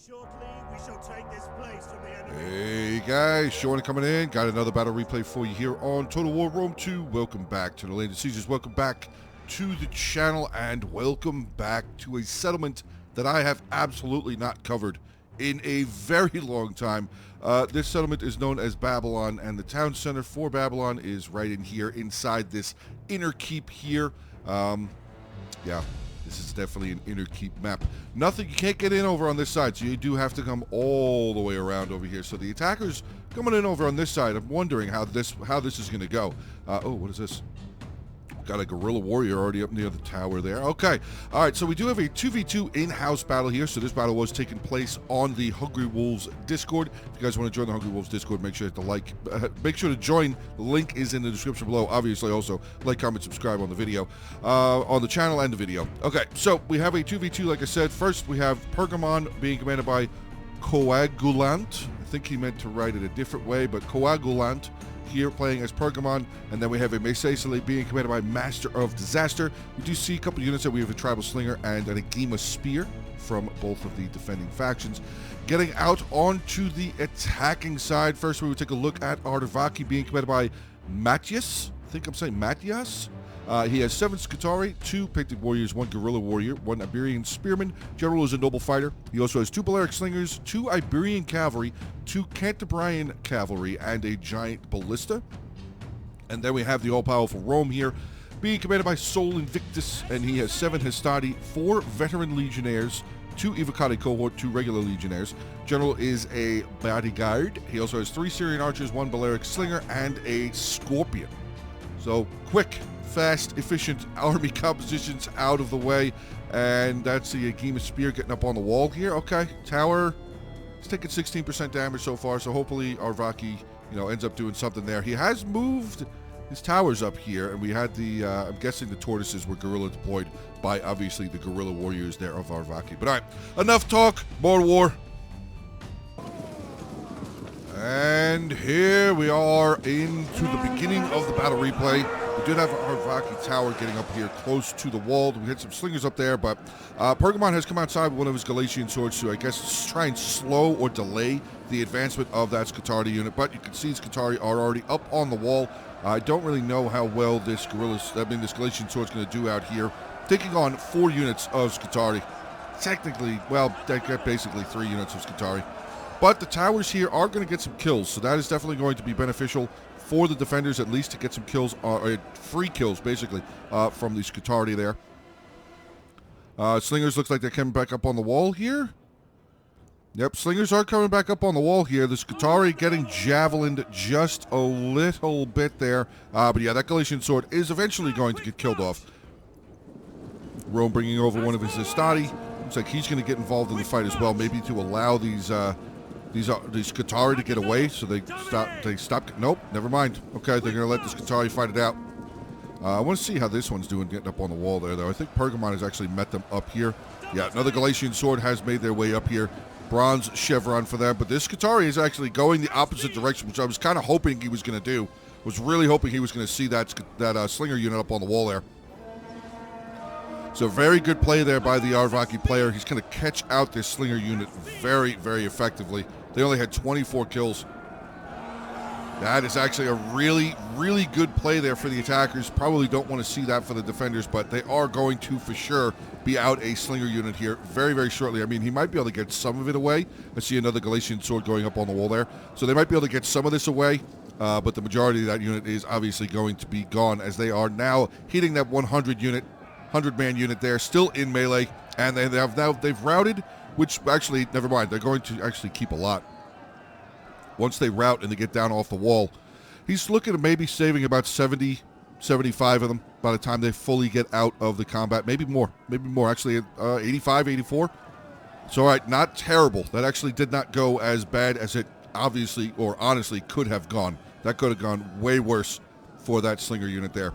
Shortly, we shall take this place from the enemy. Hey guys, Sean coming in. Got another battle replay for you here on Total War Rome 2. Welcome back to the Land of Sieges. Welcome back to the channel, and welcome back to a settlement that I have absolutely not covered in a very long time. This settlement is known as Babylon, and the town center for Babylon is right in here inside this inner keep here. Yeah. This is definitely an inner keep map. Nothing, you can't get in over on this side, so you do have to come all the way around over here. So the attackers coming in over on this side, I'm wondering how this is going to go. Oh, what is this? Got a guerrilla warrior already up near the tower there. Okay. All right, so we do have a 2v2 in-house battle here. So this battle was taking place on the Hungry Wolves Discord. If you guys want to join the Hungry Wolves Discord, make sure to make sure to join. The link is in the description below. Obviously, also like, comment, subscribe on the video, on the channel and the video. Okay, so we have a 2v2, like I said. First, we have Pergamon being commanded by Coagulant. I think he meant to write it a different way, but Coagulant here playing as Pergamon, and then we have a Mesesele being commanded by Master of Disaster. We do see a couple of units that we have a Tribal Slinger and an Agema Spear from both of the defending factions. Getting out onto the attacking side, first we will take a look at Arevaci being commanded by Matthias. I think I'm saying Matthias. He has 7 Scutari, 2 Painted Warriors, 1 Guerrilla Warrior, 1 Iberian Spearman. General is a Noble Fighter. He also has 2 Balearic Slingers, 2 Iberian Cavalry, 2 Cantabrian Cavalry, and a Giant Ballista. And then we have the all-powerful Rome here, being commanded by Sol Invictus, and he has 7 Hastati, 4 Veteran Legionnaires, 2 Evocati Cohort, 2 Regular Legionnaires. General is a Bodyguard. He also has 3 Syrian Archers, 1 Balearic Slinger, and a Scorpion. So, quick, fast, efficient army compositions out of the way, and that's the Agema Spear getting up on the wall here. Okay, tower, it's taking 16% damage so far, so hopefully Arevaci, ends up doing something there. He has moved his towers up here, and we had the, I'm guessing the tortoises were guerrilla deployed by, obviously, the guerrilla warriors there of Arevaci. But all right, enough talk, more war. And here we are into the beginning of the battle replay. We did have our Arevaci tower getting up here close to the wall. We had some slingers up there, but Pergamon has come outside with one of his Galatian swords to, I guess, try and slow or delay the advancement of that Scutari unit. But you can see Scutari are already up on the wall. I don't really know how well this Galatian sword is going to do out here, taking on 4 units of Scutari. Technically, well, they got basically 3 units of Scutari. But the towers here are going to get some kills, so that is definitely going to be beneficial for the defenders, at least to get some kills, free kills, basically, from the Scutari there. Slingers looks like they're coming back up on the wall here. Yep, Slingers are coming back up on the wall here. The Scutari getting javelined just a little bit there. But yeah, that Galatian sword is eventually going to get killed off. Rome bringing over one of his Hastati. Looks like he's going to get involved in the fight as well, maybe to allow these Scutari to get away, so they stop. Nope, never mind. Okay, they're going to let the Scutari fight it out. I want to see how this one's doing getting up on the wall there, though. I think Pergamon has actually met them up here. Yeah, another Galatian sword has made their way up here. Bronze chevron for them, but this Scutari is actually going the opposite direction, which I was kind of hoping he was going to do. Was really hoping he was going to see that Slinger unit up on the wall there. So very good play there by the Arevaci player. He's going to catch out this Slinger unit very, very effectively. They only had 24 kills. That is actually a really, really good play there for the attackers. Probably don't want to see that for the defenders, but they are going to, for sure, be out a Slinger unit here very, very shortly. I mean, he might be able to get some of it away. I see another Galatian sword going up on the wall there. So they might be able to get some of this away, but the majority of that unit is obviously going to be gone, as they are now hitting that 100-man unit there, still in melee, and they've routed, which actually, never mind, they're going to actually keep a lot. Once they rout and they get down off the wall, he's looking at maybe saving about 70, 75 of them by the time they fully get out of the combat. Maybe more, actually 85, 84. So, all right, not terrible. That actually did not go as bad as it obviously, or honestly, could have gone. That could have gone way worse for that Slinger unit there.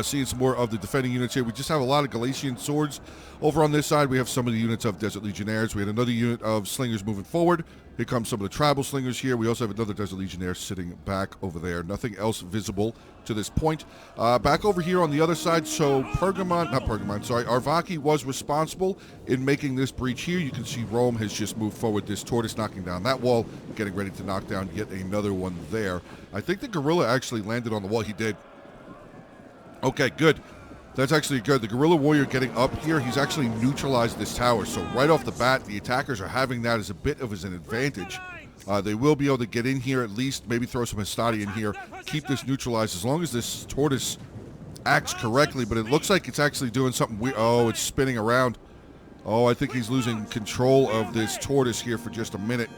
Seeing some more of the defending units here. We just have a lot of Galatian swords. Over on this side, we have some of the units of Desert Legionnaires. We had another unit of slingers moving forward. Here comes some of the tribal slingers here. We also have another Desert Legionnaire sitting back over there. Nothing else visible to this point. Back over here on the other side, so Arevaci was responsible in making this breach here. You can see Rome has just moved forward this tortoise, knocking down that wall, getting ready to knock down yet another one there. I think the guerrilla actually landed on the wall. He did. Okay, good. That's actually good. The guerrilla warrior getting up here, he's actually neutralized this tower. So right off the bat, the attackers are having that as a bit of an advantage. They will be able to get in here at least, maybe throw some Hastati in here, keep this neutralized as long as this tortoise acts correctly. But it looks like it's actually doing something weird. Oh, it's spinning around. Oh, I think he's losing control of this tortoise here for just a minute.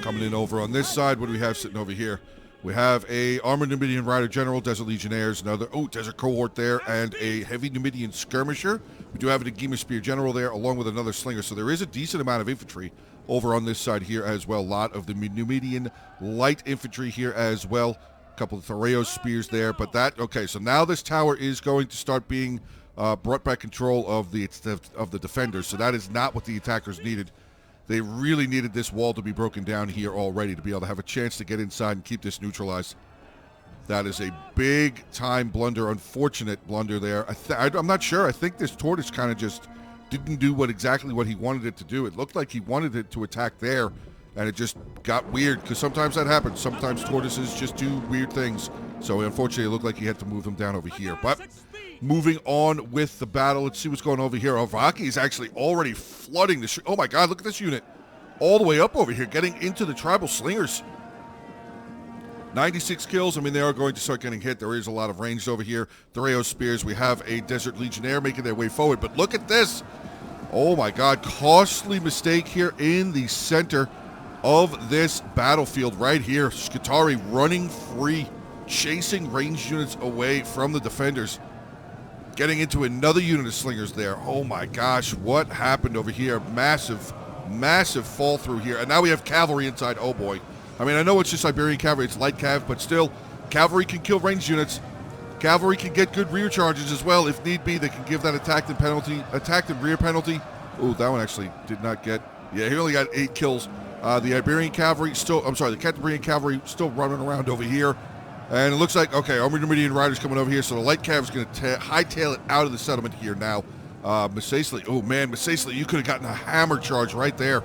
Coming in over on this side, what do we have sitting over here? We have a armored Numidian rider general, Desert Legionnaires, another desert cohort there, and a heavy Numidian skirmisher. We do have a Nagima spear general there, along with another slinger. So there is a decent amount of infantry over on this side here as well. A lot of the Numidian light infantry here as well. A couple of Thoreos spears there, but that okay. So now this tower is going to start being brought back control of the defenders. So that is not what the attackers needed. They really needed this wall to be broken down here already to be able to have a chance to get inside and keep this neutralized. That is a big-time blunder, unfortunate blunder there. I'm not sure. I think this tortoise kind of just didn't do exactly what he wanted it to do. It looked like he wanted it to attack there, and it just got weird, because sometimes that happens. Sometimes tortoises just do weird things. So, unfortunately, it looked like he had to move them down over here. But moving on with the battle, let's see what's going on over here. Arevaci is actually already flooding the oh my god, look at this unit. All the way up over here, getting into the tribal slingers. 96 kills. I mean, they are going to start getting hit. There is a lot of range over here. Thoreo spears. We have a Desert Legionnaire making their way forward. But look at this. Oh my god, costly mistake here in the center of this battlefield right here. Skitari running free, chasing ranged units away from the defenders. Getting into another unit of slingers there. Oh my gosh, what happened over here? Massive, massive fall through here. And now we have cavalry inside. Oh boy. I mean, I know it's just Iberian cavalry, it's light cav, but still, cavalry can kill ranged units. Cavalry can get good rear charges as well. If need be, they can give that attack and rear penalty. Oh, that one actually did not get, yeah, he only got 8 kills. The Iberian cavalry still, the Cantabrian cavalry still running around over here. And it looks like, okay, armored Numidian riders coming over here, so the light cav is going to hightail it out of the settlement here now. Masacely, oh man, Masacely, you could have gotten a hammer charge right there.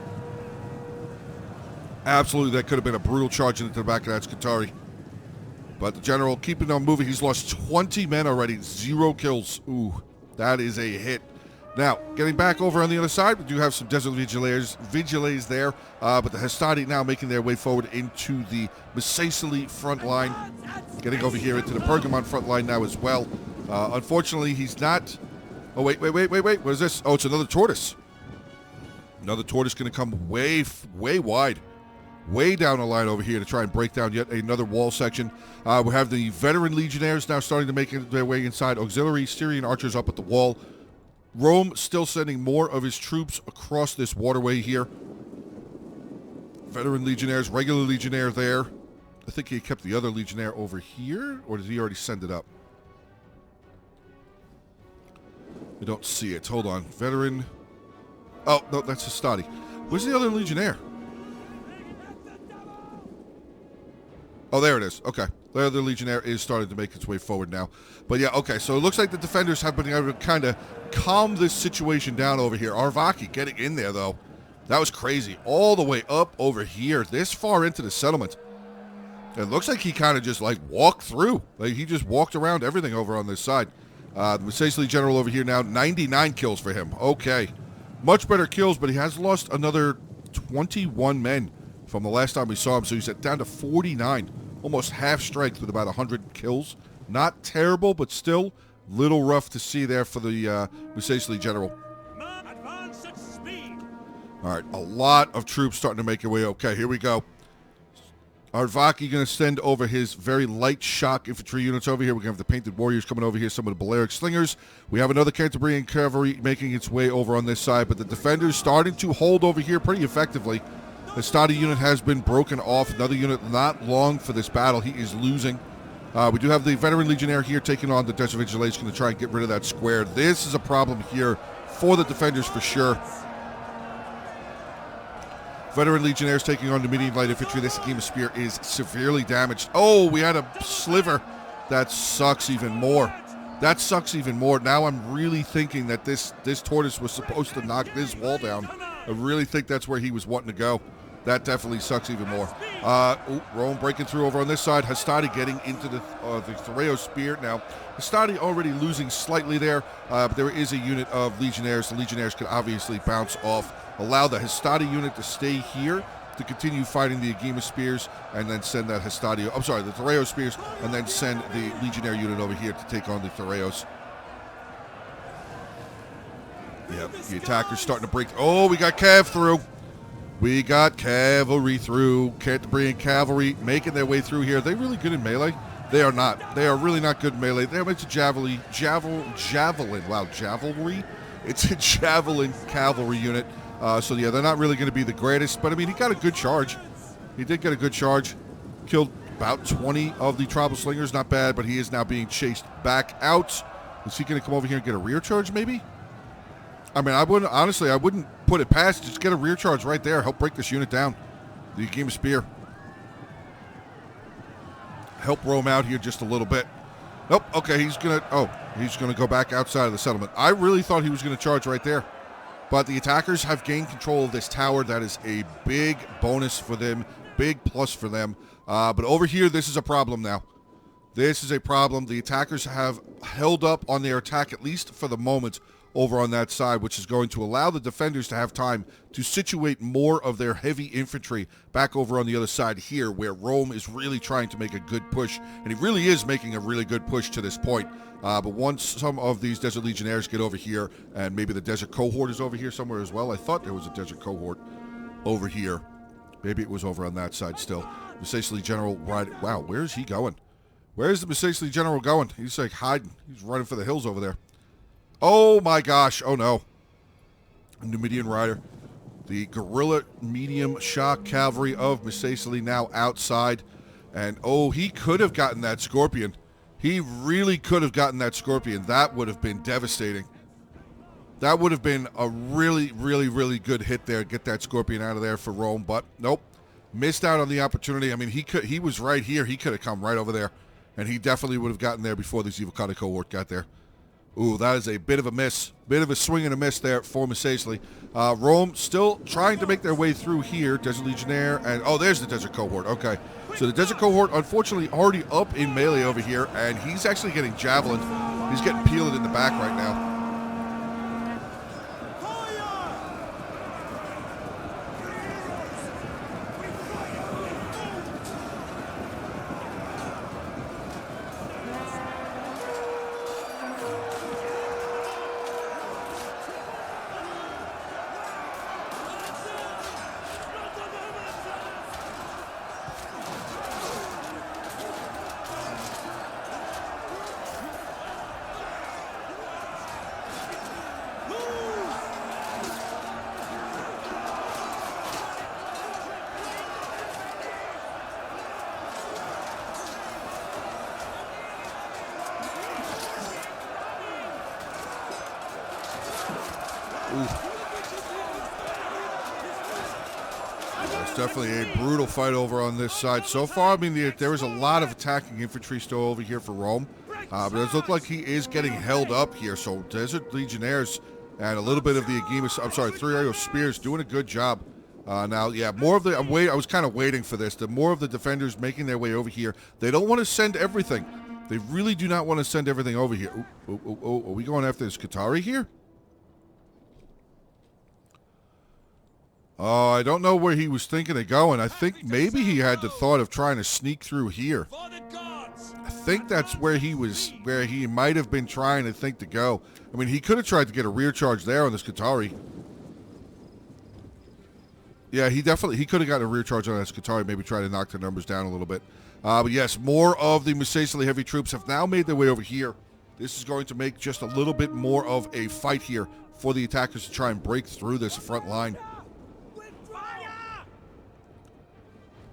Absolutely, that could have been a brutal charge into the back of that Skitari. But the general keeping on moving. He's lost 20 men already, 0 kills. Ooh, that is a hit. Now, getting back over on the other side, we do have some Desert Vigiles there, but the Hastati now making their way forward into the Masacely front line. Getting over here into the Pergamon front line now as well. Unfortunately, he's not... Oh, wait. What is this? Oh, it's another tortoise. Another tortoise going to come way wide. Way down the line over here to try and break down yet another wall section. We have the veteran legionnaires now starting to make their way inside. Auxiliary Syrian archers up at the wall. Rome still sending more of his troops across this waterway here. Veteran legionnaires, regular legionnaire there. I think he kept the other legionnaire over here, or did he already send it up? We don't see it. Hold on. Veteran. Oh, no, that's Hastati. Where's the other legionnaire? Oh, there it is. Okay. The other legionnaire is starting to make its way forward now. But yeah, okay. So it looks like the defenders have been able to kind of calm this situation down over here. Arevaci getting in there, though. That was crazy. All the way up over here, this far into the settlement. It looks like he kind of just, like, walked through. Like, he just walked around everything over on this side. The Masacely general over here now, 99 kills for him. Okay. Much better kills, but he has lost another 21 men from the last time we saw him. So he's down to 49. Almost half strength with about 100 kills. Not terrible, but still little rough to see there for the Masacely general. All right, a lot of troops starting to make their way. Okay, here we go. Arevaci going to send over his very light shock infantry units over here. We're going to have the painted warriors coming over here, some of the Balearic slingers. We have another Cantabrian cavalry making its way over on this side, but the defenders starting to hold over here pretty effectively. The Hastati unit has been broken off. Another unit not long for this battle. He is losing. We do have the veteran legionnaire here taking on the Desert Vigilante, going to try and get rid of that square. This is a problem here for the defenders for sure. Veteran legionnaires taking on the medium light infantry. This Agema spear is severely damaged. Oh, we had a sliver. That sucks even more. That sucks even more. Now I'm really thinking that this tortoise was supposed to knock this wall down. I really think that's where he was wanting to go. That definitely sucks even more. Rome breaking through over on this side. Hastati getting into the Thoreo spear. Now, Hastati already losing slightly there, but there is a unit of legionnaires. The legionnaires can obviously bounce off. Allow the Hastati unit to stay here to continue fighting the Agema spears, and then send that Hastati, I'm sorry, the Thoreo spears, and then send the legionnaire unit over here to take on the Thoreos. Yep, the attacker's starting to break. Oh, we got cav through. We got cavalry through. Cantabrian cavalry making their way through here. Are they really good in melee? They are not. They are really not good in melee. It's a javelin. Wow, javelry. It's a javelin cavalry unit. So yeah, they're not really going to be the greatest. But I mean, he got a good charge. He did get a good charge. Killed about 20 of the tribal slingers. Not bad, but he is now being chased back out. Is he going to come over here and get a rear charge maybe? I mean, I wouldn't put it past. Just get a rear charge right there. Help break this unit down. The Agema spear. Help roam out here just a little bit. Nope. Okay, he's gonna go back outside of the settlement. I really thought he was gonna charge right there, but the attackers have gained control of this tower. That is a big bonus for them. Big plus for them. But over here, this is a problem now. This is a problem. The attackers have held up on their attack, at least for the moment, over on that side, which is going to allow the defenders to have time to situate more of their heavy infantry back over on the other side here, where Rome is really trying to make a good push, and he really is making a really good push to this point. But once some of these Desert Legionnaires get over here, and maybe the Desert Cohort is over here somewhere as well. I thought there was a Desert Cohort over here. Maybe it was over on that side still. Missacely General, right? Wow, where is he going? Where's the Missacely General going? He's like hiding. He's running for the hills over there. Oh my gosh, oh no. Numidian Rider. The guerrilla medium shock cavalry of Missacely now outside. And oh, he could have gotten that Scorpion. He really could have gotten that Scorpion. That would have been devastating. That would have been a really, really, really good hit there. Get that Scorpion out of there for Rome, but nope. Missed out on the opportunity. I mean, he was right here. He could have come right over there. And he definitely would have gotten there before the Zivocata cohort got there. Ooh, that is a bit of a miss. Bit of a swing and a miss there for Missacely. Rome still trying to make their way through here. Desert Legionnaire, and oh, there's the Desert Cohort. Okay. So the Desert Cohort, unfortunately, already up in melee over here, and he's actually getting javelined. He's getting peeled in the back right now. Definitely a brutal fight over on this side. So far, I mean, there is a lot of attacking infantry still over here for Rome. But it does look like he is getting held up here. So Desert Legionnaires and a little bit of the Agema, I'm sorry, Thoreo Spears doing a good job. Now, yeah, more of the, I was kind of waiting for this. The more of the defenders making their way over here. They don't want to send everything. They really do not want to send everything over here. Are we going after this Qatari here? Oh, I don't know where he was thinking of going. I think maybe he had the thought of trying to sneak through here. I think that's where he might have been trying to think to go. I mean, he could have tried to get a rear charge there on this Qatari. Yeah, he could have gotten a rear charge on this Qatari, maybe try to knock the numbers down a little bit. But yes, more of the Missacely heavy troops have now made their way over here. This is going to make just a little bit more of a fight here for the attackers to try and break through this front line.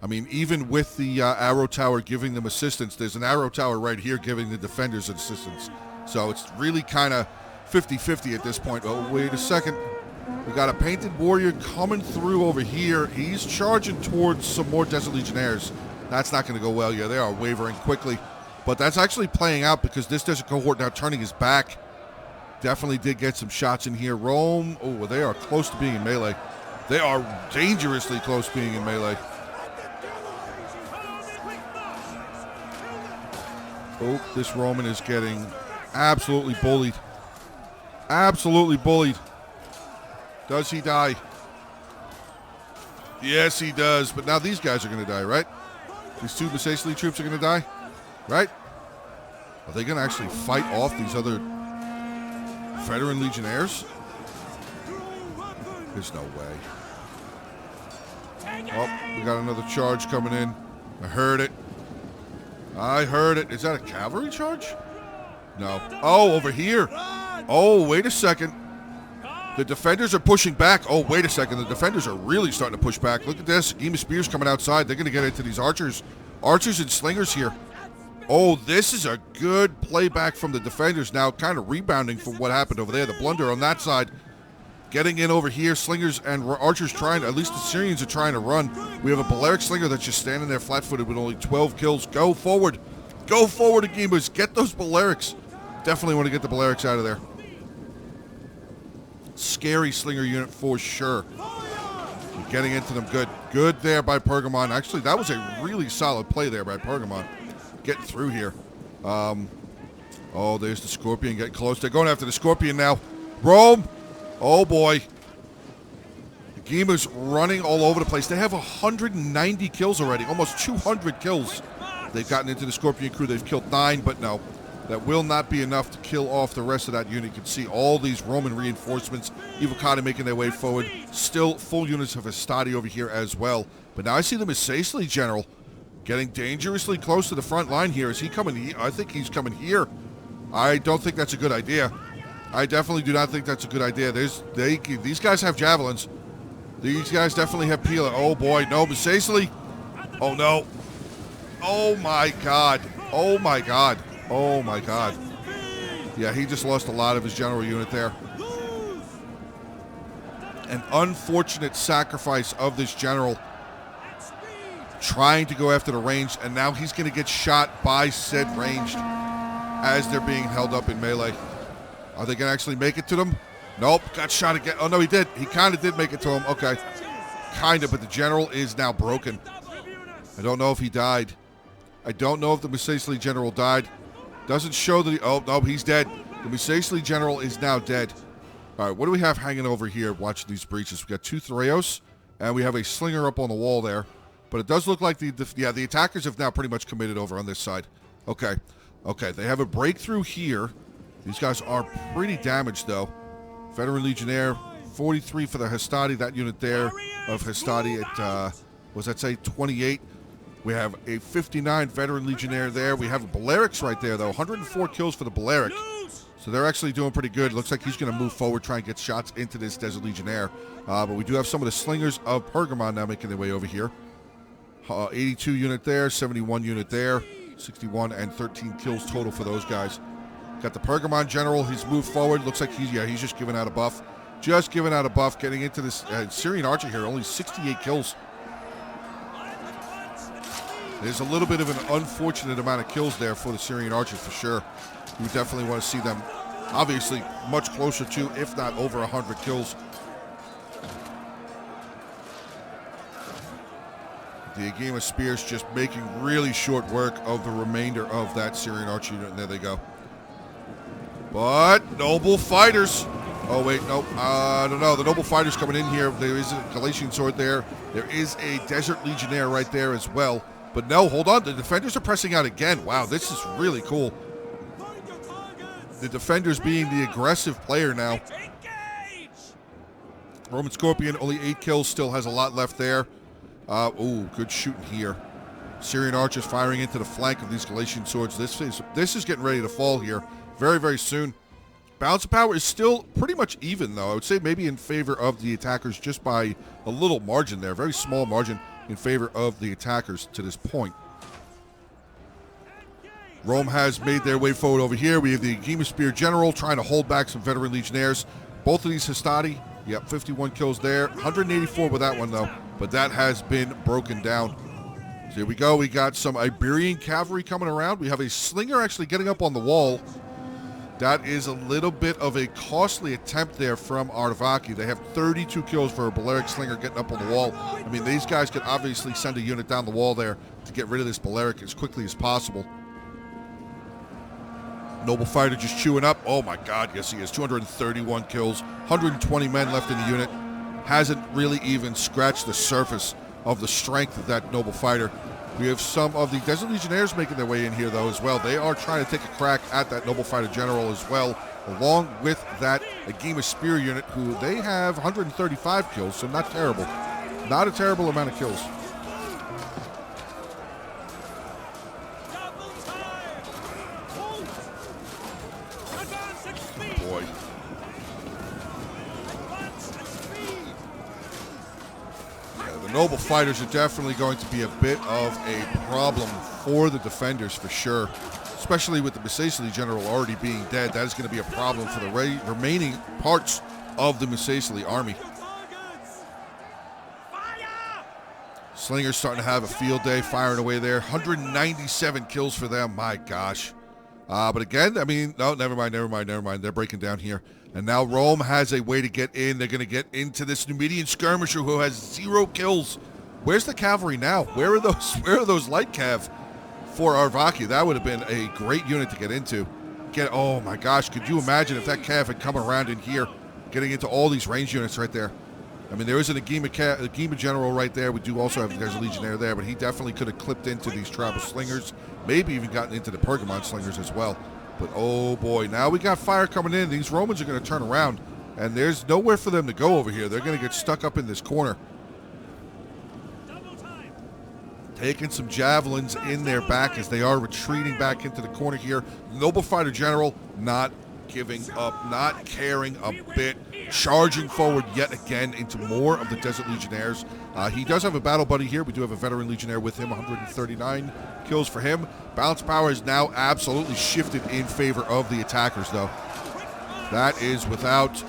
I mean, even with the arrow tower giving them assistance, there's an arrow tower right here giving the defenders assistance. So it's really kind of 50-50 at this point. Oh, wait a second. We got a painted warrior coming through over here. He's charging towards some more Desert Legionnaires. That's not going to go well. Yeah, they are wavering quickly. But that's actually playing out because this Desert cohort now turning his back. Definitely did get some shots in here. Rome, oh, they are close to being in melee. They are dangerously close to being in melee. Oh, this Roman is getting absolutely bullied. Absolutely bullied. Does he die? Yes, he does. But now these guys are going to die, right? These two Massaicely troops are going to die, right? Are they going to actually fight off these other veteran legionnaires? There's no way. Oh, we got another charge coming in. I heard it. I heard it. Is that a cavalry charge? No. Oh, over here. Oh, wait a second. The defenders are pushing back. Oh, wait a second. The defenders are really starting to push back. Look at this. Game of Spears coming outside. They're going to get into these archers. Archers and slingers here. Oh, this is a good playback from the defenders now. Kind of rebounding from what happened over there. The blunder on that side. Getting in over here. Slingers and archers trying, at least the Syrians are trying to run. We have a Balearic slinger that's just standing there flat-footed with only 12 kills. Go forward. Go forward, Agimas. Get those Balearics. Definitely want to get the Balearics out of there. Scary slinger unit for sure. You're getting into them good. Good there by Pergamon. Actually, that was a really solid play there by Pergamon. Getting through here. Oh, there's the Scorpion getting close. They're going after the Scorpion now. Rome. Oh, boy. The Gima's running all over the place. They have 190 kills already. Almost 200 kills. They've gotten into the Scorpion crew. They've killed 9, but no. That will not be enough to kill off the rest of that unit. You can see all these Roman reinforcements. Evocati making their way forward. Still full units of Hastati over here as well. But now I see the Massaicely general getting dangerously close to the front line here. Is he coming here? I think he's coming here. I don't think that's a good idea. I definitely do not think that's a good idea. These guys have javelins. These guys definitely have Pila. Oh, boy. No, Massaicely. Oh, no. Oh, my God. Oh, my God. Oh, my God. Yeah, he just lost a lot of his general unit there. An unfortunate sacrifice of this general trying to go after the range, and now he's going to get shot by said ranged as they're being held up in melee. Are they going to actually make it to them? Nope, got shot again. Oh, no, he did. He kind of did make it to him. Okay. Kind of, but the general is now broken. I don't know if he died. I don't know if the Massaicely general died. Doesn't show that he... Oh, no, he's dead. The Massaicely general is now dead. All right, what do we have hanging over here watching these breaches? We got 2 Thraeos, and we have a slinger up on the wall there. But it does look like the attackers have now pretty much committed over on this side. Okay. Okay, they have a breakthrough here. These guys are pretty damaged, though. Veteran Legionnaire, 43 for the Hastati. That unit there of Hastati at, was that say 28? We have a 59 Veteran Legionnaire there. We have a Balearics right there, though. 104 kills for the Balearic. So they're actually doing pretty good. Looks like he's going to move forward, try and get shots into this Desert Legionnaire. But we do have some of the slingers of Pergamon now making their way over here. 82 unit there, 71 unit there. 61 and 13 kills total for those guys. Got the Pergamon general. He's moved forward. Looks like he's just giving out a buff. Just giving out a buff. Getting into this Syrian archer here. Only 68 kills. There's a little bit of an unfortunate amount of kills there for the Syrian archers for sure. You definitely want to see them obviously much closer to, if not over 100 kills. The Agema Spears just making really short work of the remainder of that Syrian archer unit. And there they go. But noble fighters. Oh, wait, nope. I don't know. The noble fighters coming in here. There is a Galatian sword there. There is a Desert Legionnaire right there as well. But no, hold on. The defenders are pressing out again. Wow, this is really cool. The defenders being the aggressive player now. Roman Scorpion, only 8 kills, still has a lot left there. Ooh, good shooting here. Syrian archers firing into the flank of these Galatian swords. This is getting ready to fall here very, very soon. Balance of power is still pretty much even, though. I would say maybe in favor of the attackers just by a little margin there. Very small margin. in favor of the attackers to this point. Rome has made their way forward over here. We have the Agema Spear General trying to hold back some veteran legionnaires. Both of these Hastati, yep, 51 kills there. 184 with that one, though. But that has been broken down. So here we go. We got some Iberian cavalry coming around. We have a slinger actually getting up on the wall. That is a little bit of a costly attempt there from Arevaci. They have 32 kills for a Balearic slinger getting up on the wall. I mean, these guys could obviously send a unit down the wall there to get rid of this Balearic as quickly as possible. Noble fighter just chewing up. Oh my God, yes he is. 231 kills, 120 men left in the unit. Hasn't really even scratched the surface of the strength of that noble fighter. We have some of the Desert Legionnaires making their way in here though as well. They are trying to take a crack at that noble fighter general as well, along with that Agema Spear unit, who they have 135 kills, so not terrible. Not a terrible amount of kills. Boy. Yeah, the noble fighters are definitely going to be a bit of a problem for the defenders for sure, especially with the Misacili general already being dead. That is going to be a problem for the remaining parts of the Misacili army. Slinger's starting to have a field day firing away there. 197 kills for them. My gosh. But again, I mean, no, never mind. They're breaking down here. And now Rome has a way to get in. They're going to get into this Numidian skirmisher who has 0 kills. Where's the cavalry now? Where are those light cav for Arevaci? That would have been a great unit to get into. Oh my gosh, could you imagine if that cav had come around in here, getting into all these range units right there? I mean, there is an Agema general right there. We do also have there's a legionnaire there, but he definitely could have clipped into these tribal slingers, maybe even gotten into the Pergamon slingers as well. But oh boy, now we got fire coming in. These Romans are going to turn around, and there's nowhere for them to go over here. They're going to get stuck up in this corner. Taking some javelins in their back as they are retreating back into the corner here. Noble fighter general not giving up, not caring a bit, charging forward yet again into more of the Desert Legionnaires. He does have a battle buddy here. We do have a veteran legionnaire with him, 139 kills for him. Balance power is now absolutely shifted in favor of the attackers, though. That is without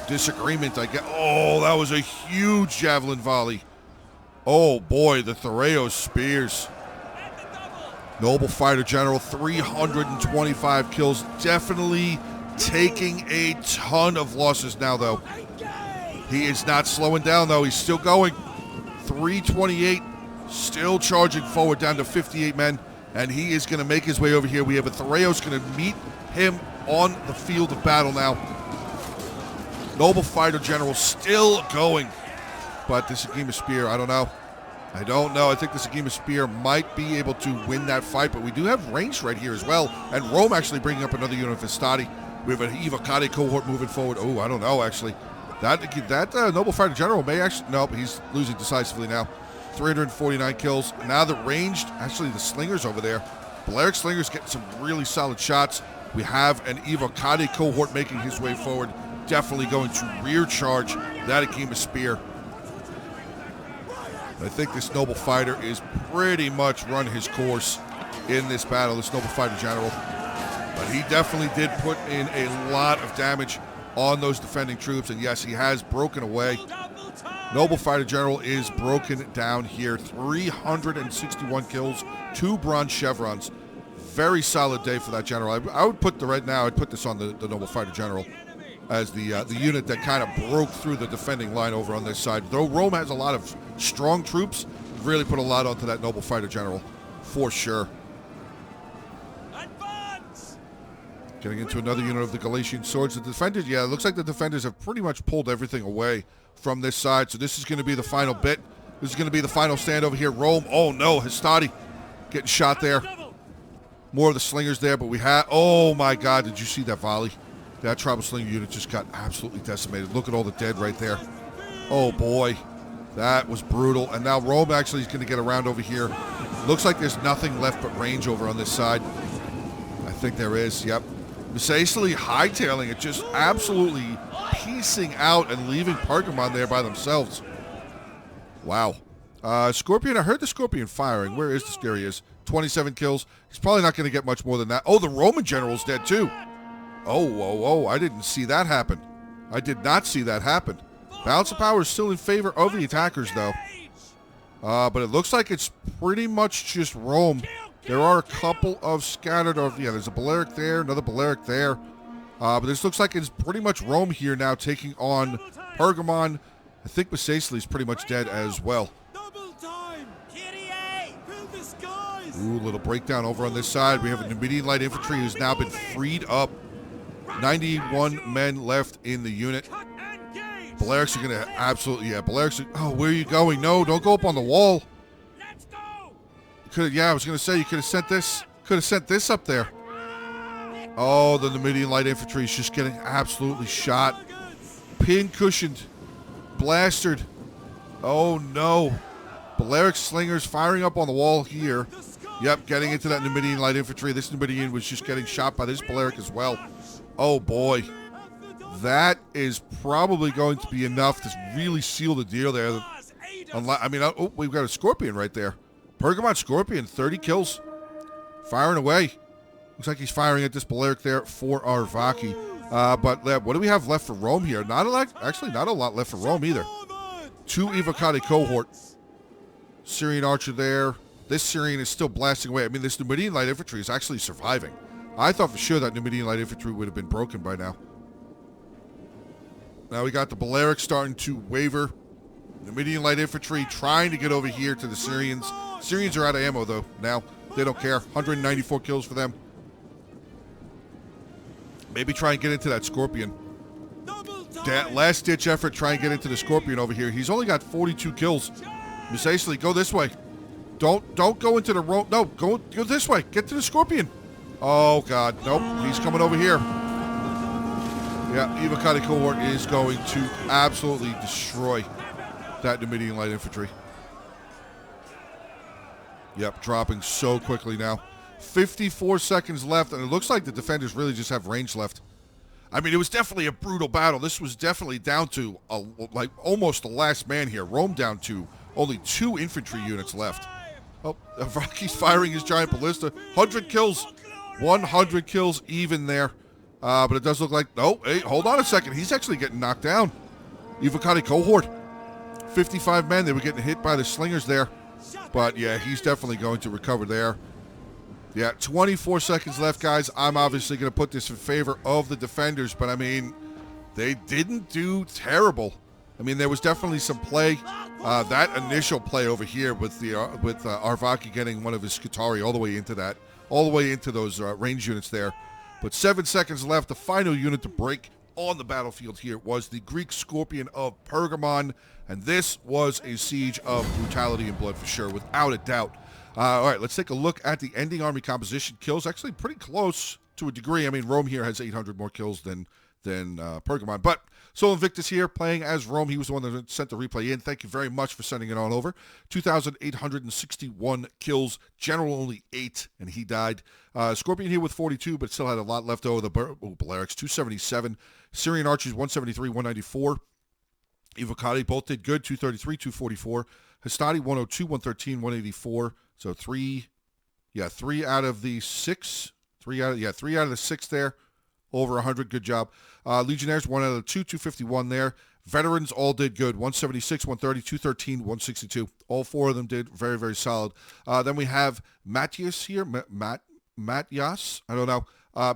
disagreement, I guess. Oh, that was a huge javelin volley. Oh boy, the Thoreos spears. Noble fighter general, 325 kills. Definitely taking a ton of losses now, though. He is not slowing down, though. He's still going. 328, still charging forward down to 58 men, and he is going to make his way over here. We have a Thoreos going to meet him on the field of battle now. Noble fighter general still going, but this Agema Spear, I don't know. I think this Agema Spear might be able to win that fight, but we do have range right here as well. And Rome actually bringing up another unit of Hastati. We have an Arevaci cohort moving forward. Oh, I don't know, actually. That Noble Fighter General may actually... Nope, he's losing decisively now. 349 kills. Now the ranged... Actually, the slingers over there. Balearic slingers getting some really solid shots. We have an Arevaci cohort making his way forward. Definitely going to rear charge that Agema Spear. I think this Noble Fighter is pretty much run his course in this battle, this Noble Fighter General. But he definitely did put in a lot of damage on those defending troops, and yes, he has broken away. Noble Fighter General is broken down here. 361 kills, 2 bronze chevrons. Very solid day for that general. I would put I'd put this on the Noble Fighter General as the unit that kind of broke through the defending line over on this side. Though Rome has a lot of strong troops, really put a lot onto that Noble Fighter General, for sure. Advance! Getting into another unit of the Galatian Swords. The defenders, yeah, it looks like the defenders have pretty much pulled everything away from this side, so this is going to be the final bit. This is going to be the final stand over here. Rome, oh no, Hastati getting shot there. More of the slingers there, but we have, oh my God, did you see that volley? That tribal slinger unit just got absolutely decimated. Look at all the dead right there. Oh boy, that was brutal. And now Rome actually is going to get around over here. Looks like there's nothing left but range over on this side. I think there is, yep. Misacili hightailing it, just absolutely piecing out and leaving Pergamon there by themselves. Wow. Scorpion, I heard the Scorpion firing. Where is this? There he is. 27 kills. He's probably not going to get much more than that. Oh, the Roman general's dead too. Oh, I didn't see that happen. I did not see that happen. Balance of power is still in favor of the attackers, though. But it looks like it's pretty much just Rome. There are a couple of scattered, there's a Balearic there, another Balearic there. But this looks like it's pretty much Rome here now taking on Pergamon. I think Masacely is pretty much dead as well. Ooh, little breakdown over on this side. We have a Numidian light infantry who's now been freed up. 91 men left in the unit. Balearics are going to absolutely, Balearics are, where are you going? No, don't go up on the wall. Let's go. I was going to say, you could have sent this up there. Oh, the Numidian light infantry is just getting absolutely shot. Pin-cushioned. Blastered. Oh, no. Balearic slingers firing up on the wall here. Yep, getting into that Numidian light infantry. This Numidian was just getting shot by this Balearic as well. Oh, boy. That is probably going to be enough to really seal the deal there. We've got a Scorpion right there. Pergamon Scorpion, 30 kills. Firing away. Looks like he's firing at this Balearic there for Arevaci. But what do we have left for Rome here? Not a lot left for Rome either. 2 Arevaci cohort. Syrian archer there. This Syrian is still blasting away. I mean, this Numidian light infantry is actually surviving. I thought for sure that Numidian light infantry would have been broken by now. Now we got the Balearic starting to waver. Numidian light infantry trying to get over here to the Syrians. Syrians are out of ammo, though, now. They don't care. 194 kills for them. Maybe try and get into that Scorpion. Last-ditch effort, try and get into the Scorpion over here. He's only got 42 kills. Masacely, go this way. Don't go into the road. No, go this way. Get to the Scorpion. Oh, God. Nope. He's coming over here. Yeah, Arevaci cohort is going to absolutely destroy that Numidian light infantry. Yep, dropping so quickly now. 54 seconds left, and it looks like the defenders really just have range left. I mean, it was definitely a brutal battle. This was definitely down to almost the last man here. Rome down to only 2 infantry units left. Oh, Arevaci's firing his giant ballista. 100 kills. 100 kills even there. But it does look like, hey, hold on a second. He's actually getting knocked down. Arevaci cohort. 55 men. They were getting hit by the slingers there. But, yeah, he's definitely going to recover there. Yeah, 24 seconds left, guys. I'm obviously going to put this in favor of the defenders. But, I mean, they didn't do terrible. I mean, there was definitely some play. That initial play over here with Arevaci getting one of his Scutari all the way into those range units there. But 7 seconds left. The final unit to break on the battlefield here was the Greek Scorpion of Pergamon. And this was a siege of brutality and blood for sure, without a doubt. All right, let's take a look at the ending army composition. Kills actually pretty close to a degree. I mean, Rome here has 800 more kills than Pergamon. But Sol Invictus here playing as Rome. He was the one that sent the replay in. Thank you very much for sending it on over. 2,861 kills. General only 8, and he died. Scorpion here with 42, but still had a lot left over. The Balearics, 277. Syrian Archers, 173, 194. Arevaci both did good, 233, 244. Hastati, 102, 113, 184. So three out of the 6. 3 out of the 6 there. Over 100, good job. Legionnaires, 1 out of the 2, 251 there. Veterans all did good, 176, 130, 213, 162. All 4 of them did very, very solid. Then we have Matthias here, Matthias, I don't know,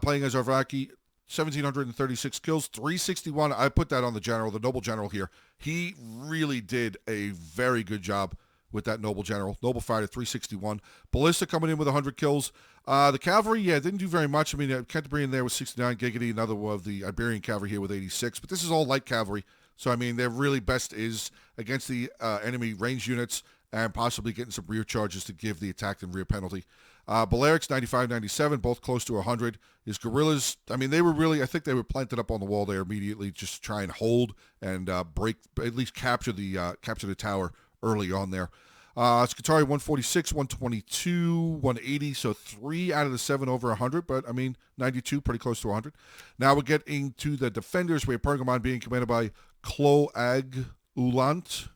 playing as Arevaci, 1,736 kills, 361. I put that on the general, the noble general here. He really did a very good job with that noble general. Noble fired at 361. Ballista coming in with 100 kills. The cavalry, didn't do very much. I mean, Cantabrian there with 69. Giggity, another one of the Iberian cavalry here with 86. But this is all light cavalry. So, I mean, their really best is against the enemy range units and possibly getting some rear charges to give the attack and rear penalty. Balearics, 95, 97, both close to 100. His guerrillas, I mean, I think they were planted up on the wall there immediately just to try and hold and break, at least capture the tower early on there. Scutari, 146, 122, 180, so 3 out of the 7 over 100, but, I mean, 92, pretty close to 100. Now we're getting to the defenders. We have Pergamon being commanded by Cloag Ulant.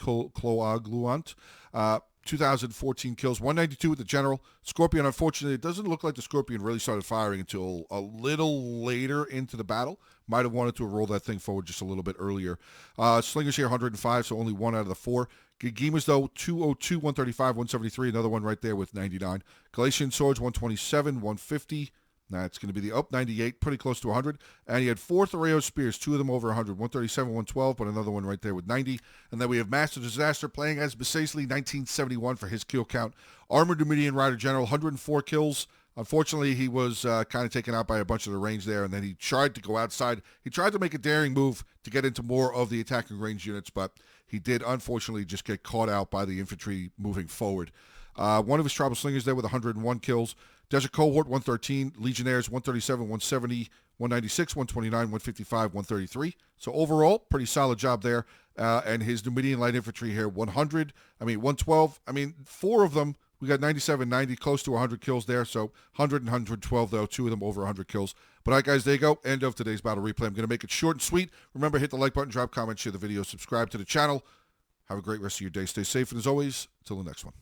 Coagluant. 2014 kills, 192 with the general. Scorpion, unfortunately, it doesn't look like the Scorpion really started firing until a little later into the battle. Might have wanted to roll that thing forward just a little bit earlier. Slingers here, 105, so only 1 out of the 4. Gigimas, though, 202, 135, 173. Another one right there with 99. Galatian Swords, 127, 150. That's going to be the up 98, pretty close to 100. And he had 4 Thoreo Spears, 2 of them over 100, 137, 112, but another one right there with 90. And then we have Master Disaster playing as Basaisley, 1971 for his kill count. Armored Numidian Rider General, 104 kills. Unfortunately, he was kind of taken out by a bunch of the range there, and then he tried to go outside. He tried to make a daring move to get into more of the attacking range units, but he did, unfortunately, just get caught out by the infantry moving forward. One of his Tribal Slingers there with 101 kills. Desert Cohort, 113. Legionnaires, 137, 170, 196, 129, 155, 133. So overall, pretty solid job there. And his Numidian Light Infantry here, 112. 4 of them, we got 97, 90, close to 100 kills there. So 100 and 112, though. 2 of them over 100 kills. But all right, guys, there you go. End of today's battle replay. I'm going to make it short and sweet. Remember, hit the like button, drop comments, share the video, subscribe to the channel. Have a great rest of your day. Stay safe, and as always, until the next one.